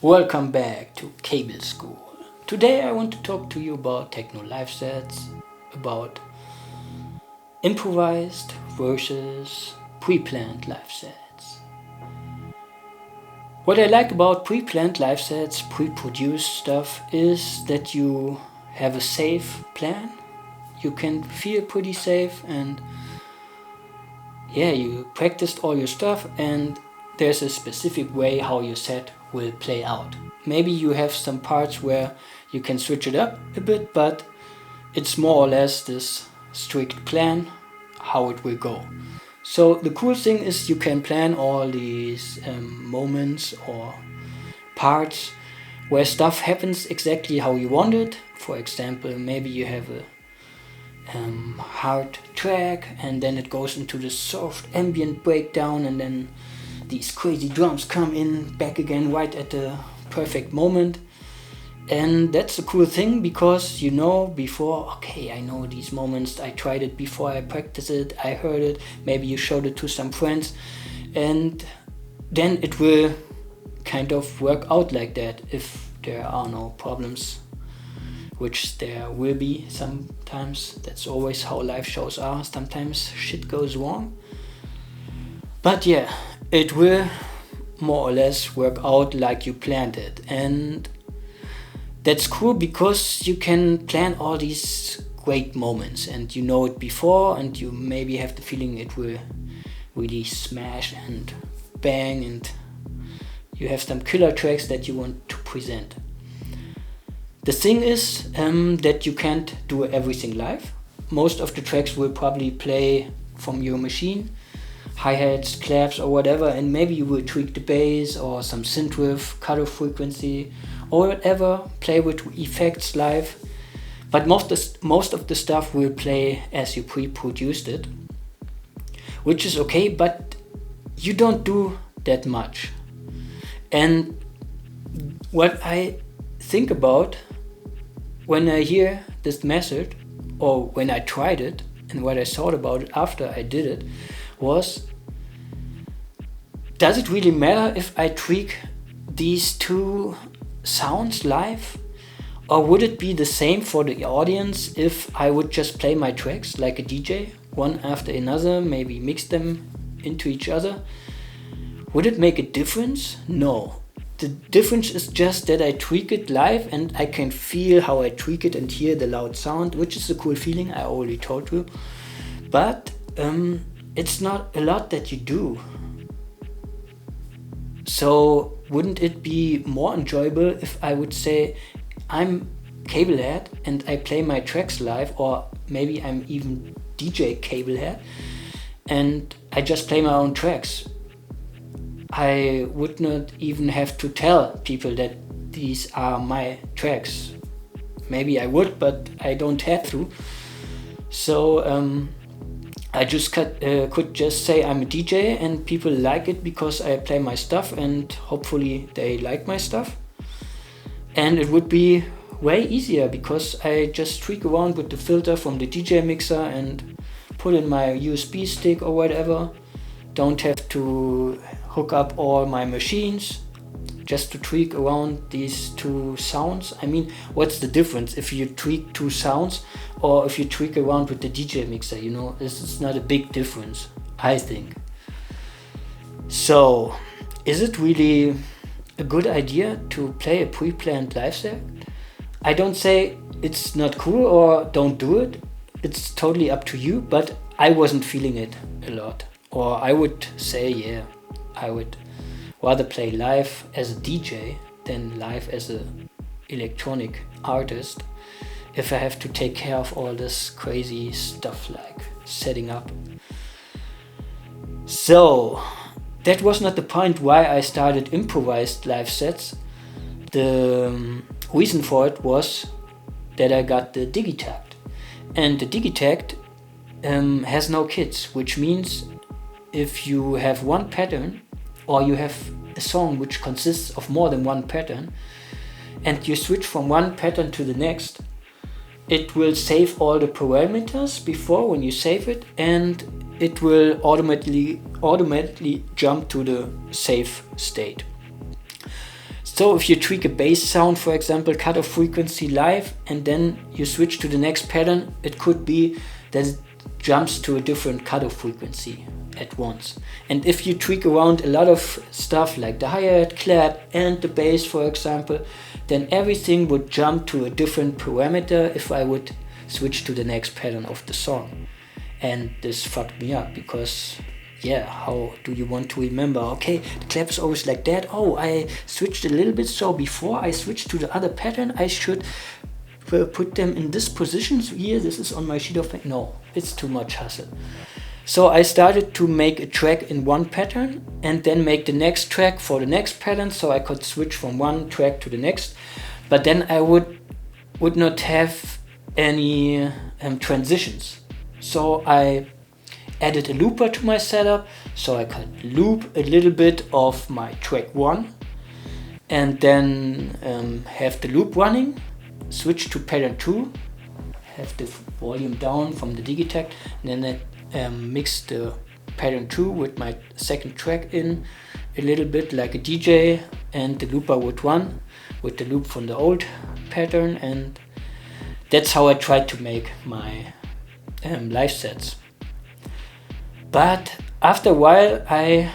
Welcome back to KableSkool. Today I want to talk to you about Techno livesets, about improvised versus pre-planned livesets. What I like about pre-planned livesets, pre-produced stuff, is that you have a safe plan. You can feel pretty safe and you practiced all your stuff and there's a specific way how your set will play out. Maybe you have some parts where you can switch it up a bit, but it's more or less this strict plan how it will go. So the cool thing is you can plan all these moments or parts where stuff happens exactly how you want it. For example, maybe you have a hard track and then it goes into the soft ambient breakdown and then these crazy drums come in back again right at the perfect moment. And that's a cool thing because you know before, okay, I know these moments, I tried it before, I practiced it, I heard it, maybe you showed it to some friends, and then it will kind of work out like that if there are no problems, which there will be sometimes. That's always how live shows are. Sometimes shit goes wrong. But yeah, it will more or less work out like you planned it. And that's cool because you can plan all these great moments and you know it before and you maybe have the feeling it will really smash and bang and you have some killer tracks that you want to present. The thing is that you can't do everything live. Most of the tracks will probably play from your machine, hi-hats, claps or whatever, and maybe you will tweak the bass or some synth riff, cutoff frequency or whatever, play with effects live. But most of the stuff will play as you pre-produced it, which is okay, but you don't do that much. And what I think about when I hear this method, or when I tried it, and what I thought about it after I did it, was, does it really matter if I tweak these two sounds live? Or would it be the same for the audience if I would just play my tracks like a DJ, one after another, maybe mix them into each other? Would it make a difference? No. The difference is just that I tweak it live and I can feel how I tweak it and hear the loud sound, which is a cool feeling, I already told you. But it's not a lot that you do. So wouldn't it be more enjoyable if I would say I'm Kablehead and I play my tracks live, or maybe I'm even DJ Kablehead and I just play my own tracks. I would not even have to tell people that these are my tracks. Maybe I would, but I don't have to. So I just could just say I'm a DJ and people like it because I play my stuff and hopefully they like my stuff. And it would be way easier because I just tweak around with the filter from the DJ mixer and put in my USB stick or whatever. Don't have to hook up all my machines just to tweak around these two sounds. I mean, what's the difference if you tweak two sounds or if you tweak around with the DJ mixer? You know, this is not a big difference, I think. So, is it really a good idea to play a pre-planned live set? I don't say it's not cool or don't do it. It's totally up to you, but I wasn't feeling it a lot. Or I would say, yeah, I would rather play live as a DJ than live as an electronic artist if I have to take care of all this crazy stuff like setting up. So that was not the point why I started improvised live sets. The reason for it was that I got the Digitakt, and the Digitakt has no kits, which means if you have one pattern or you have a song which consists of more than one pattern and you switch from one pattern to the next, it will save all the parameters before when you save it and it will automatically jump to the save state. So if you tweak a bass sound, for example, cut off frequency live, and then you switch to the next pattern, it could be that it jumps to a different cutoff frequency at once. And if you tweak around a lot of stuff like the hi-hat, clap and the bass, for example, then everything would jump to a different parameter if I would switch to the next pattern of the song. And this fucked me up because, yeah, how do you want to remember? Okay, the clap is always like that. Oh, I switched a little bit, so before I switch to the other pattern, I should put them in this position. So here, this is on my sheet of paper. No, it's too much hassle. So I started to make a track in one pattern and then make the next track for the next pattern, so I could switch from one track to the next. But then I would not have any transitions. So I added a looper to my setup, so I could loop a little bit of my track 1 and then have the loop running, switch to pattern 2, have the volume down from the Digitakt, and then mix the pattern 2 with my second track in a little bit like a DJ, and the looper would run with the loop from the old pattern, and that's how I tried to make my live sets. But after a while I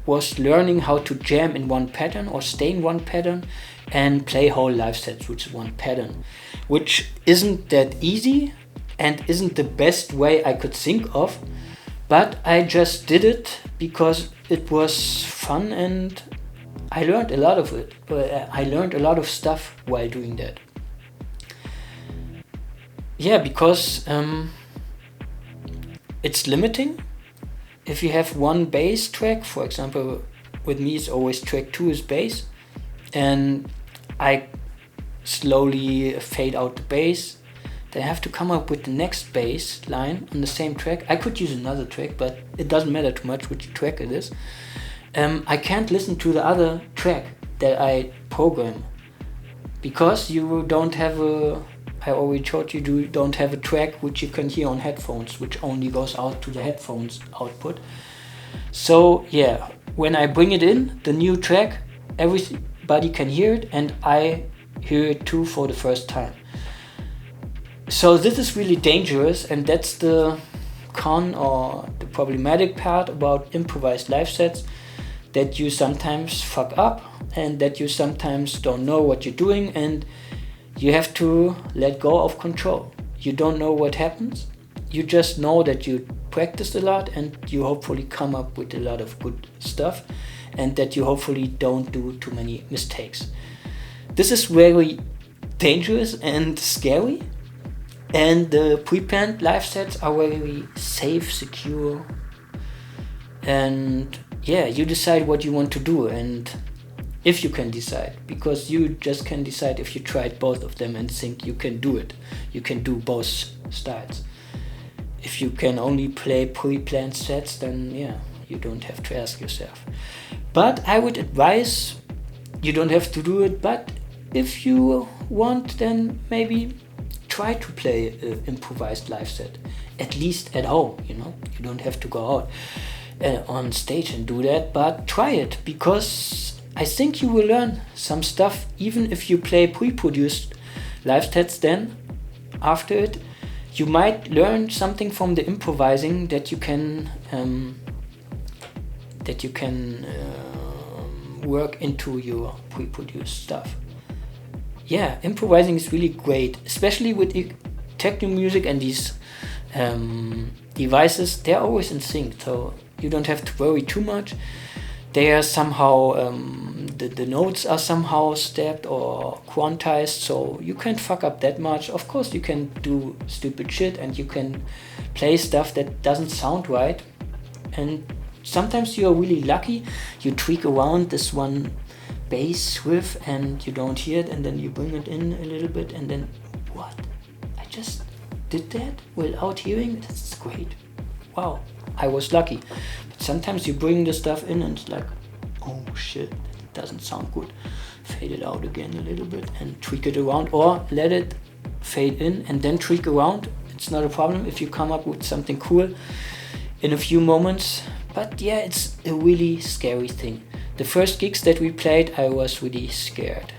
was learning how to jam in one pattern or stay in one pattern and play whole live sets which is one pattern, which isn't that easy and isn't the best way I could think of, but I just did it because it was fun and I learned a lot of it. I learned a lot of stuff while doing that. Yeah, because it's limiting. If you have one bass track, for example, with me it's always track 2 is bass, and I slowly fade out the bass. Then I have to come up with the next bass line on the same track. I could use another track, but it doesn't matter too much which track it is. I can't listen to the other track that I program because you don't have a, I already told you don't have a track which you can hear on headphones, which only goes out to the headphones output. So yeah, when I bring it in, the new track, everybody can hear it and I hear it too for the first time. So this is really dangerous, and that's the con or the problematic part about improvised live sets, that you sometimes fuck up and that you sometimes don't know what you're doing and you have to let go of control. You don't know what happens, you just know that you practiced a lot and you hopefully come up with a lot of good stuff and that you hopefully don't do too many mistakes. This is very dangerous and scary. And the pre-planned live sets are very safe, secure, and yeah, you decide what you want to do, and if you can decide, because you just can decide if you tried both of them and think you can do it. You can do both styles. If you can only play pre-planned sets, then yeah, you don't have to ask yourself. But I would advise, you don't have to do it, but if you want, then maybe try to play an improvised live set, at least at home, you know. You don't have to go out on stage and do that, but try it, because I think you will learn some stuff, even if you play pre-produced live sets. Then after it, you might learn something from the improvising that you can work into your pre-produced stuff. Yeah, improvising is really great, especially with techno music and these devices. They're always in sync, so you don't have to worry too much. They are somehow, the notes are somehow stepped or quantized, so you can't fuck up that much. Of course you can do stupid shit and you can play stuff that doesn't sound right, and sometimes you are really lucky. You tweak around this one bass riff and you don't hear it, and then you bring it in a little bit and then what? I just did that without hearing it? That's great. Wow, I was lucky. But sometimes you bring the stuff in and it's like, oh shit, that doesn't sound good. Fade it out again a little bit and tweak it around, or let it fade in and then tweak around. It's not a problem if you come up with something cool in a few moments. But yeah, it's a really scary thing. The first gigs that we played, I was really scared.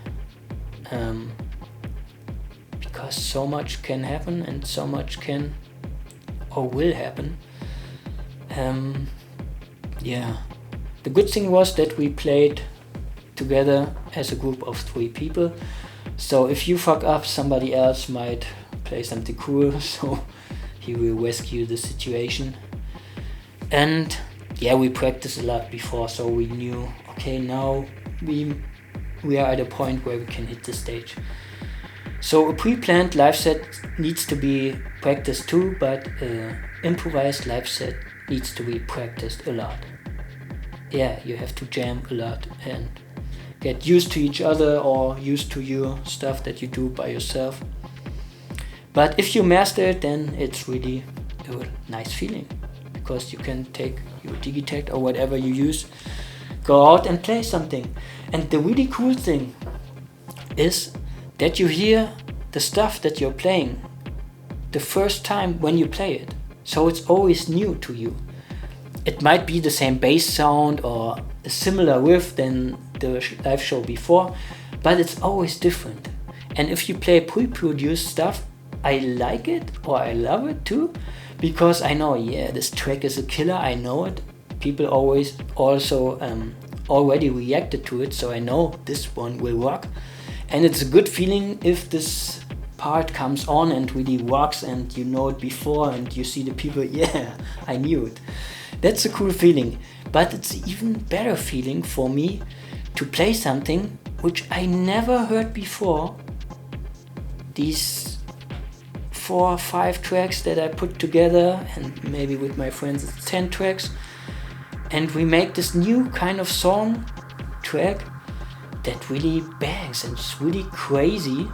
Because so much can happen and so much can or will happen. Yeah. The good thing was that we played together as a group of 3 people. So if you fuck up, somebody else might play something cool, so he will rescue the situation. And yeah, we practiced a lot before, so we knew, okay, now we are at a point where we can hit the stage. So a pre-planned live set needs to be practiced too, but improvised live set needs to be practiced a lot. Yeah, you have to jam a lot and get used to each other or used to your stuff that you do by yourself. But if you master it, then it's really a nice feeling, because you can take your Digitakt or whatever you use, go out and play something. And the really cool thing is that you hear the stuff that you're playing the first time when you play it. So it's always new to you. It might be the same bass sound or a similar riff than the live show before, but it's always different. And if you play pre-produced stuff, I like it or I love it too, because I know, yeah, this track is a killer, I know it. People always also already reacted to it, so I know this one will rock. And it's a good feeling if this part comes on and really rocks and you know it before and you see the people, yeah, I knew it. That's a cool feeling. But it's an even better feeling for me to play something which I never heard before. These 4 or 5 tracks that I put together, and maybe with my friends it's 10 tracks, and we make this new kind of song track that really bangs and it's really crazy,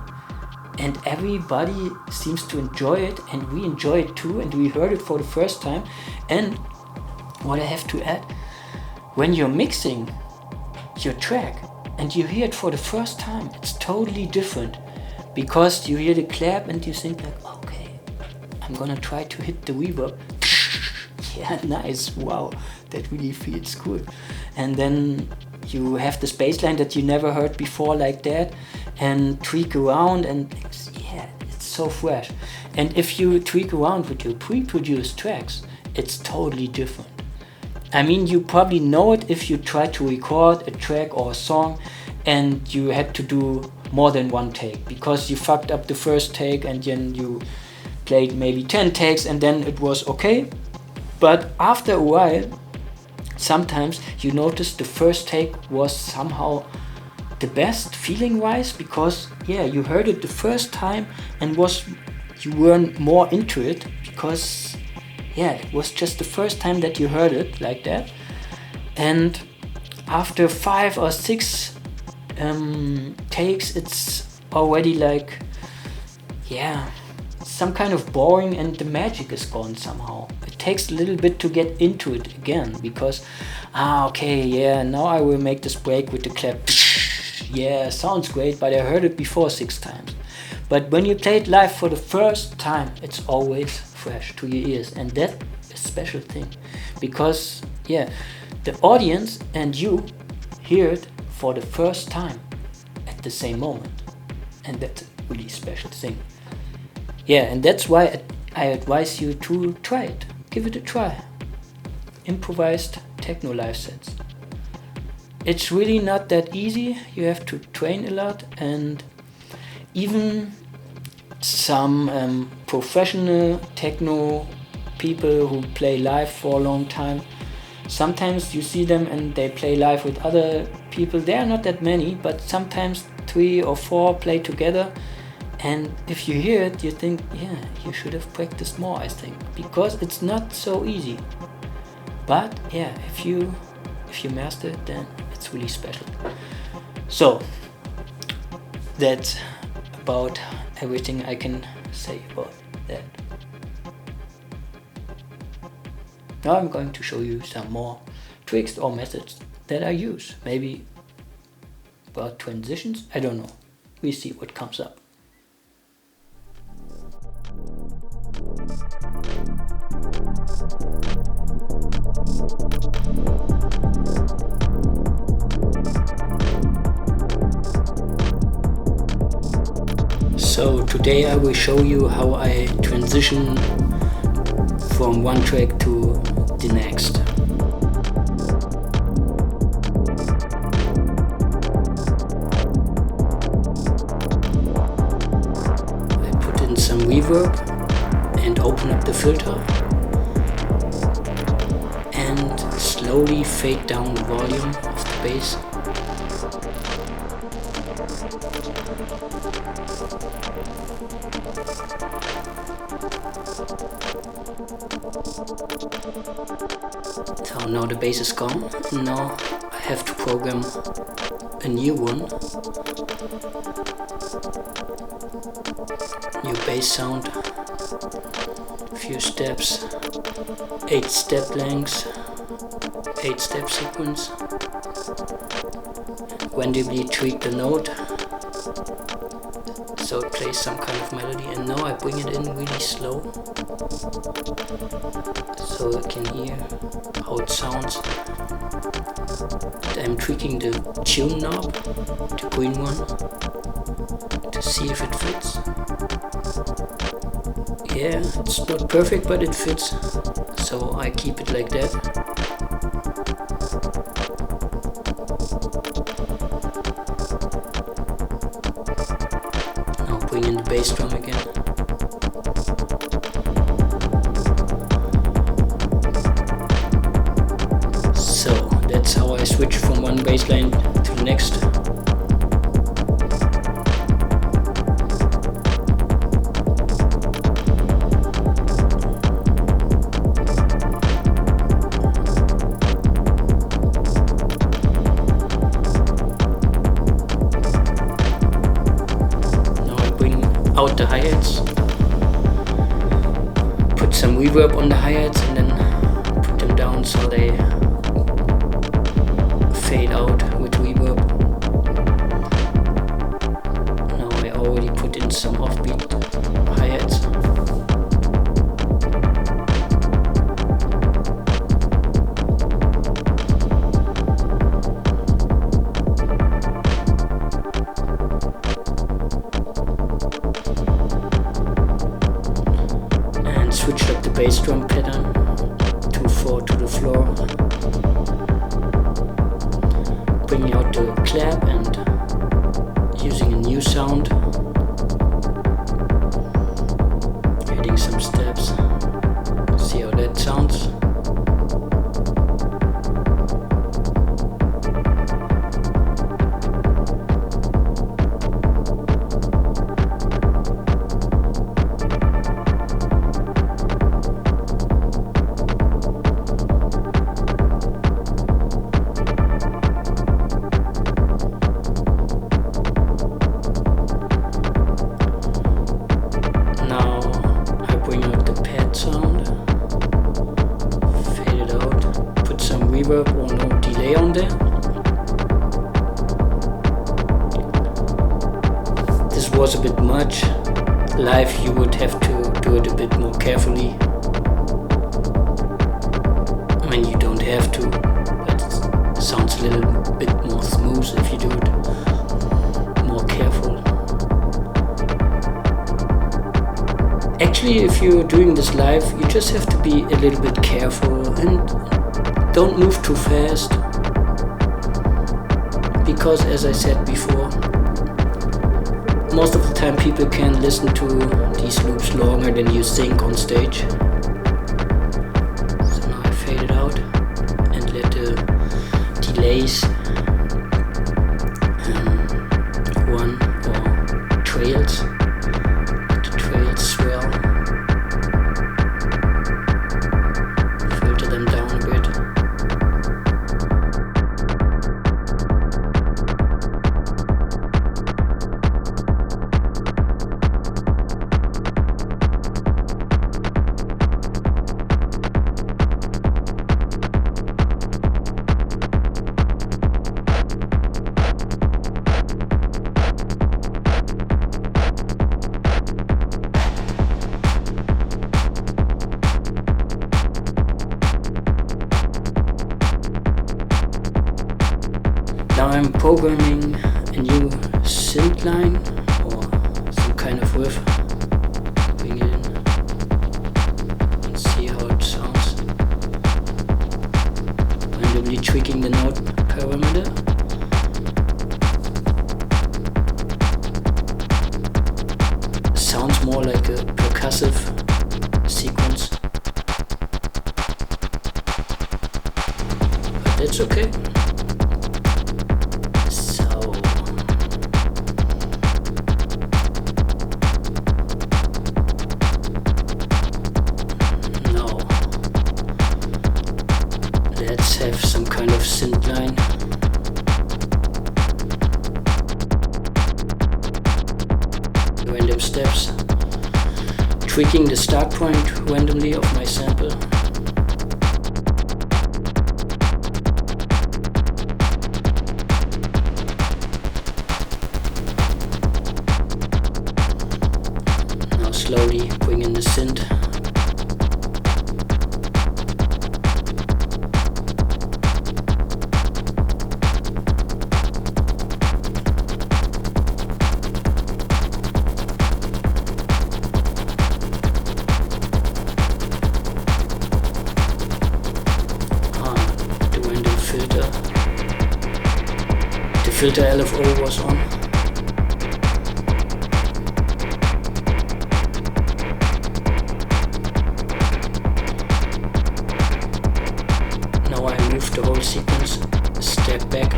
and everybody seems to enjoy it, and we enjoy it too, and we heard it for the first time. And what I have to add, when you're mixing your track and you hear it for the first time, it's totally different, because you hear the clap and you think like, okay, I'm gonna try to hit the reverb. Yeah, nice, wow, that really feels cool. And then you have this bass line that you never heard before like that, and tweak around, and yeah, it's so fresh. And if you tweak around with your pre-produced tracks, it's totally different. I mean, you probably know it if you try to record a track or a song and you had to do more than 1 take, because you fucked up the first take and then you played maybe 10 takes and then it was okay. But after a while, sometimes you notice the first take was somehow the best feeling wise, because yeah, you heard it the first time and you weren't more into it, because yeah, it was just the first time that you heard it like that. And after 5 or 6 takes, it's already like, yeah, some kind of boring, and the magic is gone somehow. It takes a little bit to get into it again, because okay, yeah, now I will make this break with the clap. Yeah, sounds great, but I heard it before 6 times. But when you play it live for the first time, it's always fresh to your ears, and that's a special thing, because yeah, the audience and you hear it for the first time at the same moment, and that's a really special thing. Yeah, and that's why I advise you to try it. Give it a try. Improvised techno live sets. It's really not that easy. You have to train a lot, and even some professional techno people who play live for a long time, sometimes you see them and they play live with other people. There are not that many, but sometimes 3 or 4 play together. And if you hear it, you think, yeah, you should have practiced more, I think, because it's not so easy. But yeah, if you master it, then it's really special. So that's about everything I can say about that. Now I'm going to show you some more tricks or methods that I use. Maybe about transitions, I don't know. We see what comes up. So today I will show you how I transition from one track to the next. I put in some reverb and open up the filter and slowly fade down the volume of the bass. So now the bass is gone, and now I have to program a new one. New bass sound, few steps, 8 step lengths, 8 step sequence. Randomly tweak the note so it plays some kind of melody, and now I bring it in really slow so you can hear how it sounds. And I'm tweaking the tune knob, the green one, to see if it fits. Yeah, it's not perfect, but it fits, so I keep it like that. Now bring in the bass drum again. So that's how I switch from one bass line to the next. Out the hi-hats, put some reverb on the hi-hats and then put them down so they fade out with reverb. Now I already put in some offbeat hi-hats. Switch up the bass drum pattern, 2/4 to the floor, bringing out the clap and using a new sound, adding some steps, see how that sounds. Reverb or no delay on there. This was a bit much. Live you would have to do it a bit more carefully. I mean, you don't have to, but it sounds a little bit more smooth if you do it more careful. Actually, if you're doing this live, you just have to be a little bit careful and don't move too fast, because as I said before, most of the time people can listen to these loops longer than you think on stage. So now I fade it out and let the delays run, or trails, let the trails swell, filter them down a bit. Now I'm programming a new synth line or some kind of worth bring it in and see how it sounds. Randomly tweaking the note parameter. Sounds more like a percussive sequence, but that's okay. Have some kind of synth line. Random steps. Tweaking the start point randomly of my sample. Now slowly bring in the synth. Filter LFO was on. Now I move the whole sequence a step back.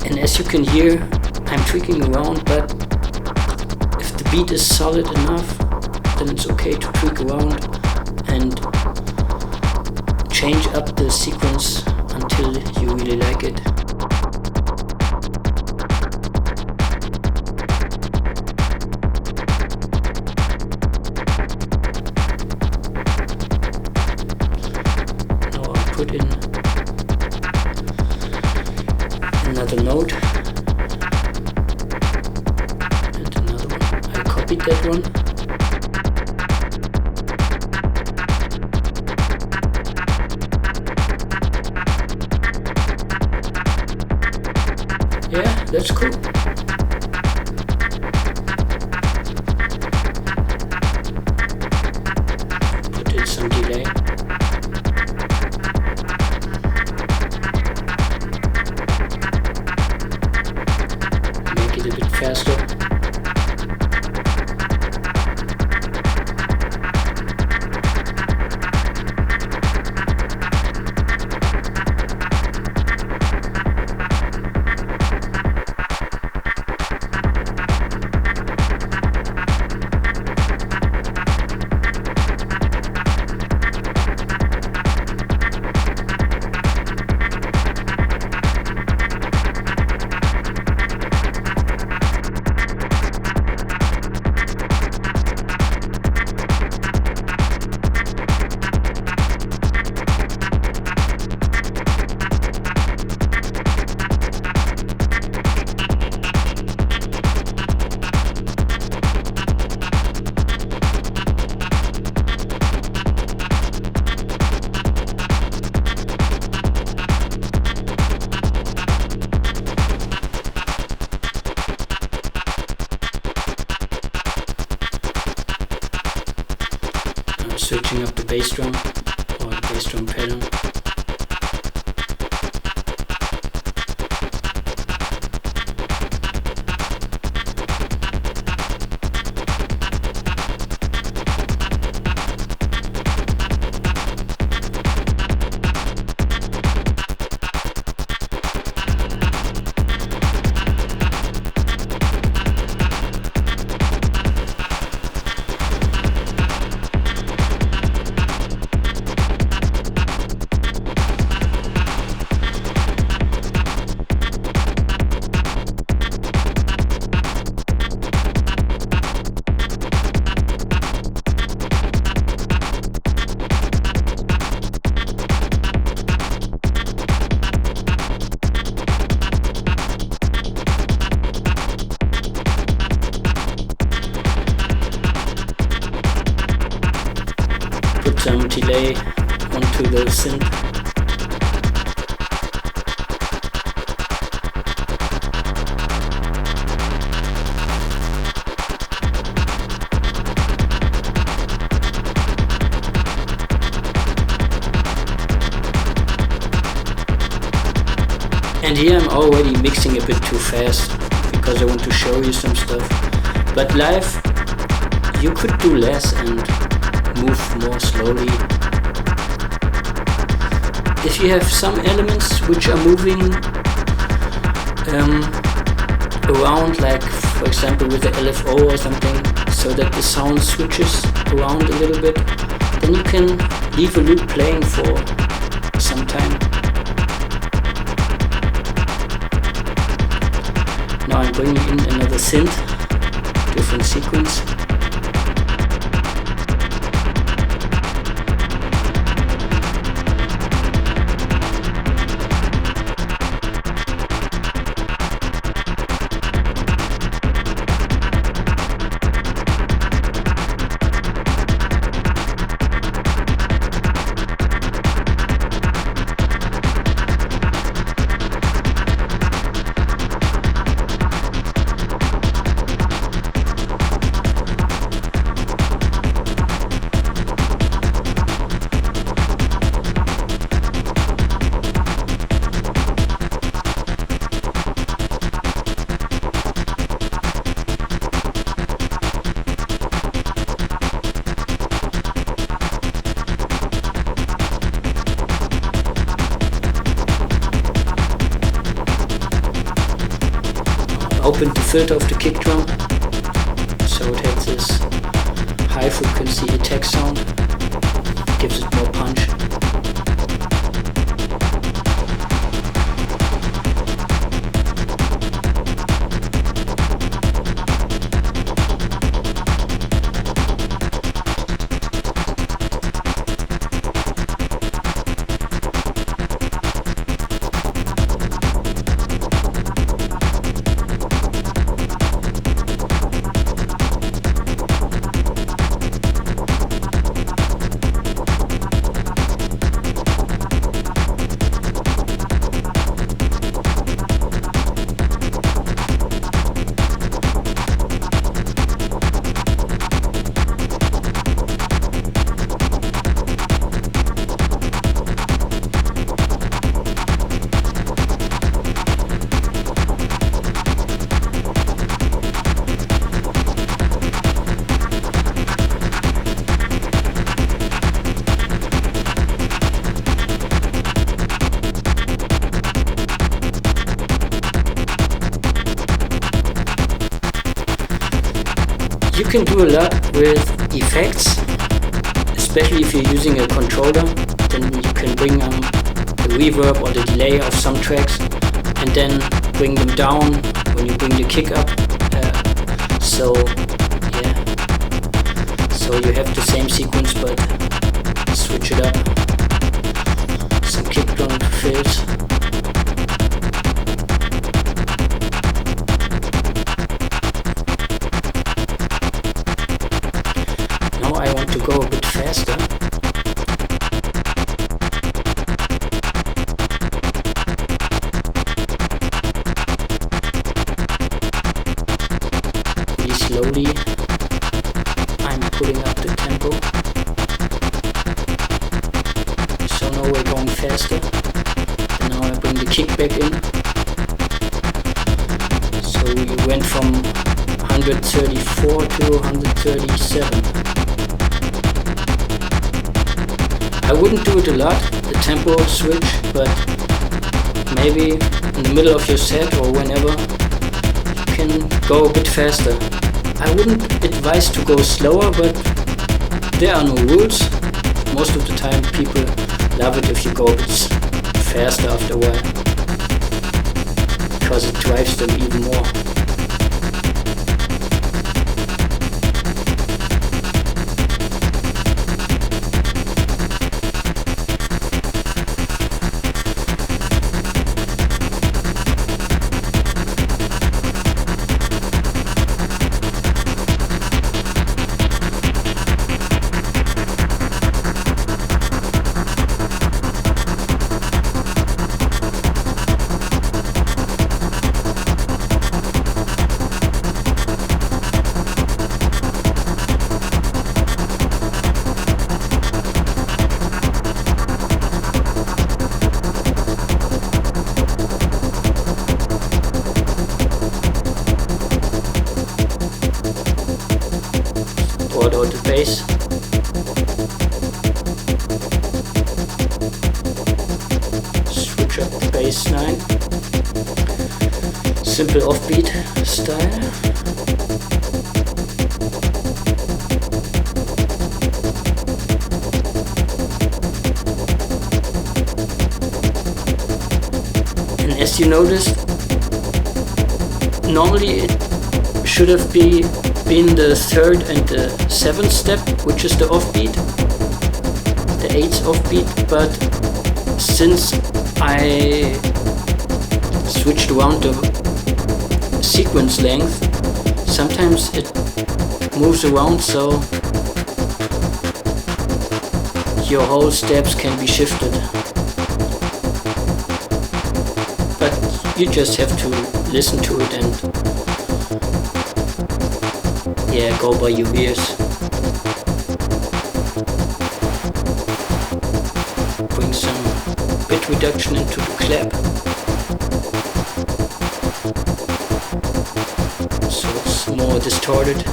And as you can hear, I'm tweaking around, but if the beat is solid enough, then it's okay to tweak around and change up the sequence until you really like it. Now I'll put in another note and another one. I copied that one. Yeah, that's cool. Put in some delay. Make it a bit faster. Switching up the bass drum or the bass drum pattern. Some delay onto the synth. And here I'm already mixing a bit too fast because I want to show you some stuff. But live, you could do less and move more slowly. If you have some elements which are moving around, like for example with the LFO or something, so that the sound switches around a little bit, then you can leave a loop playing for some time. Now I'm bringing in another synth, different sequence. Opened the filter of the kick drum, so it has this high frequency attack sound, gives it more punch. You can do a lot with effects, especially if you're using a controller. Then you can bring the reverb or the delay of some tracks and then bring them down when you bring the kick up. So you have the same sequence but switch it up. Some kick drum fills. I want to go a bit faster. Really slowly, I'm putting up the tempo. So now we're going faster. And now I bring the kick back in. So we went from 134 to 137. I wouldn't do it a lot, the tempo switch, but maybe in the middle of your set or whenever you can go a bit faster. I wouldn't advise to go slower, but there are no rules. Most of the time people love it if you go a bit faster after a while, because it drives them even more. bass. Switch up the bass line. Simple offbeat style. And as you noticed, normally it should have been the 3rd and the 7th step, which is the offbeat, the 8th offbeat, but since I switched around the sequence length, sometimes it moves around, so your whole steps can be shifted. But you just have to listen to it and go by your ears. Bring some bit reduction into the clap, so it's more distorted.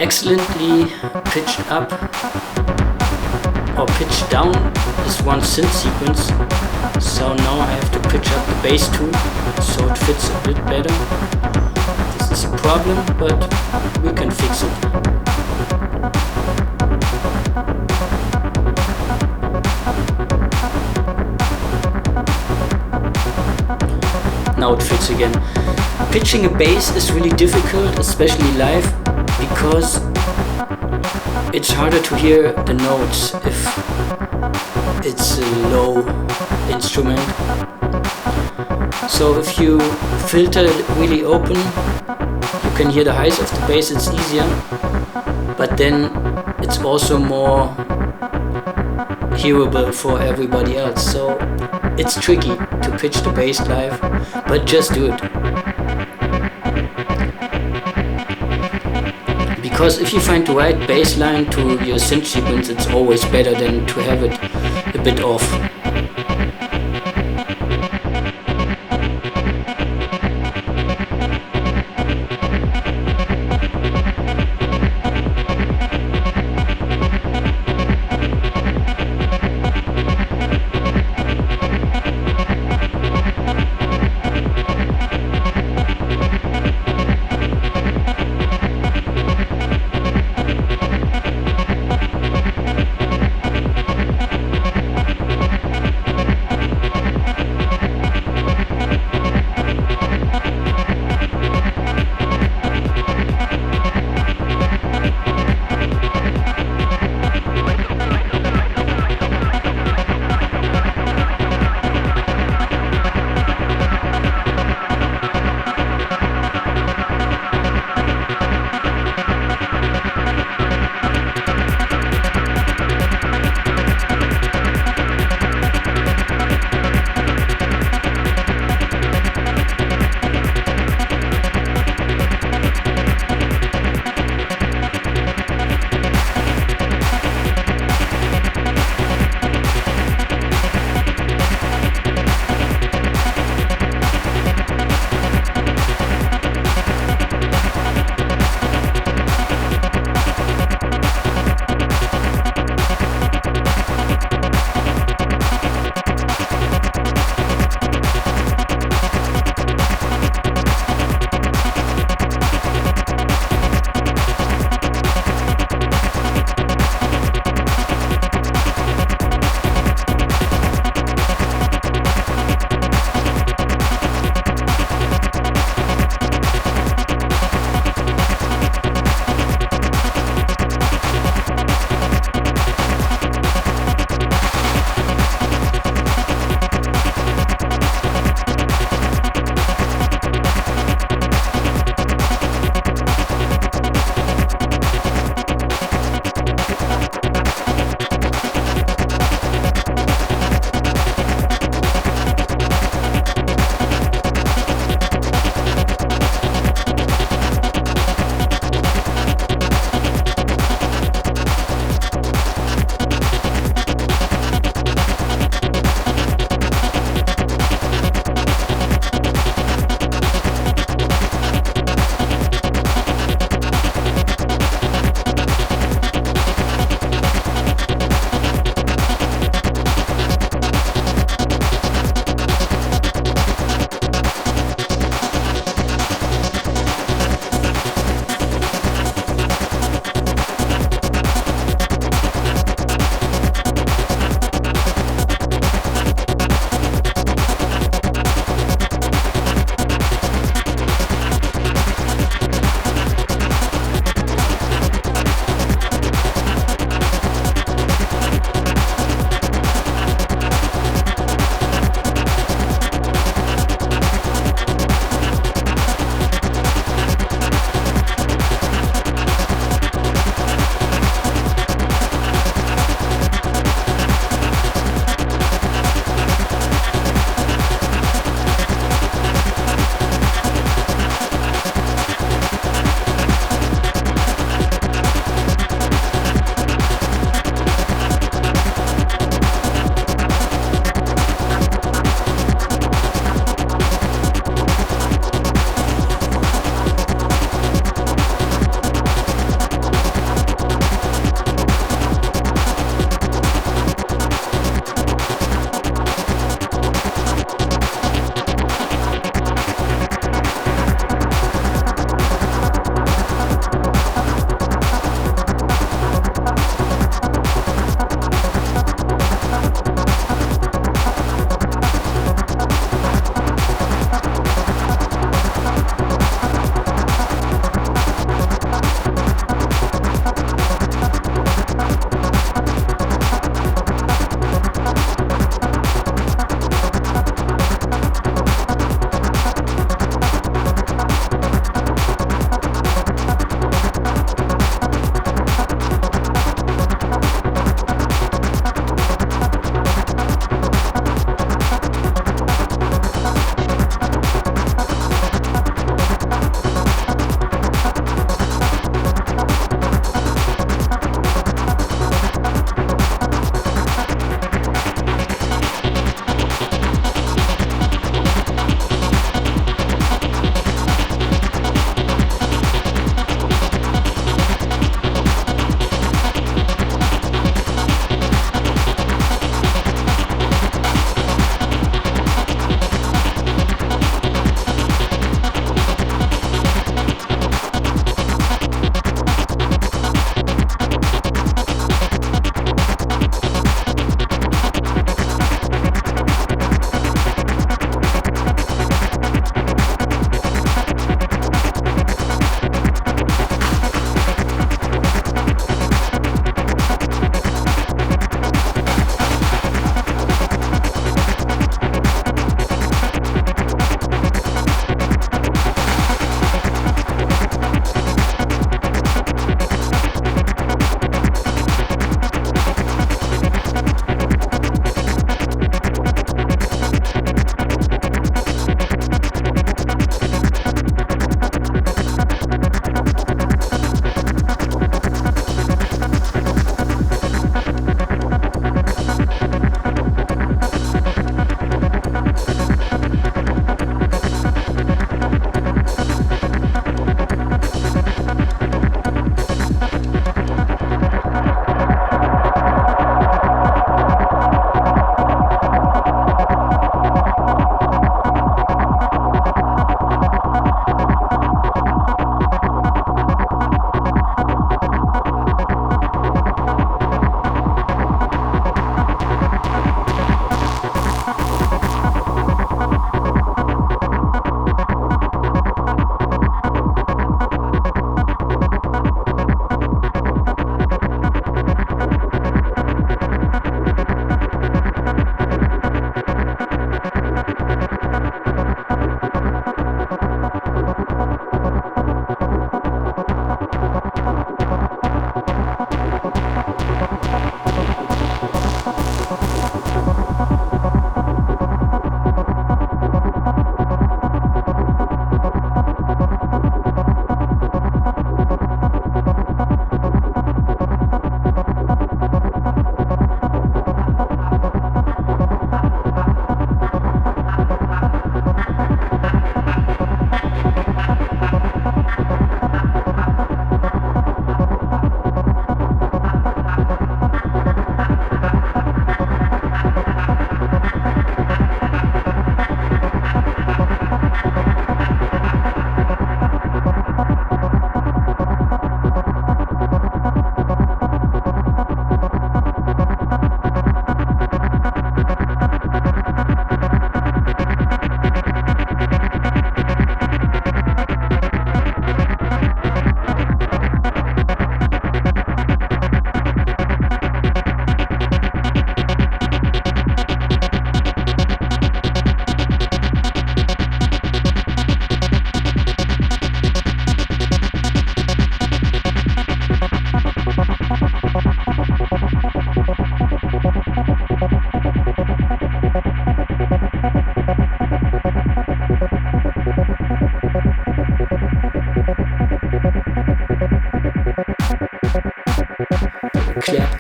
Excellently pitched up or pitched down this one synth sequence, so now I have to pitch up the bass too, so it fits a bit better. This is a problem, but we can fix it. Now it fits again. Pitching a bass is really difficult, especially live, because it's harder to hear the notes if it's a low instrument. So if you filter it really open, you can hear the highs of the bass, it's easier, but then it's also more hearable for everybody else. So it's tricky to pitch the bass live, but just do it. Because if you find the right bass line to your synth sequence, it's always better than to have it a bit off.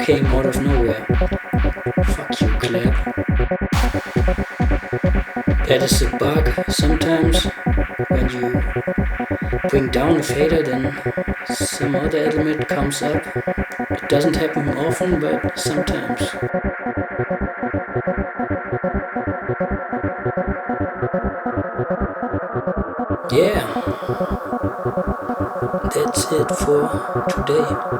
came out of nowhere. Fuck you, Claire. That is the bug sometimes when you bring down a fader, then some other element comes up. It doesn't happen often, but sometimes. Yeah, that's it for today.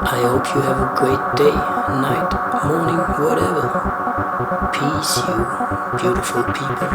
I hope you have a great day, night, morning, whatever. Peace, you beautiful people.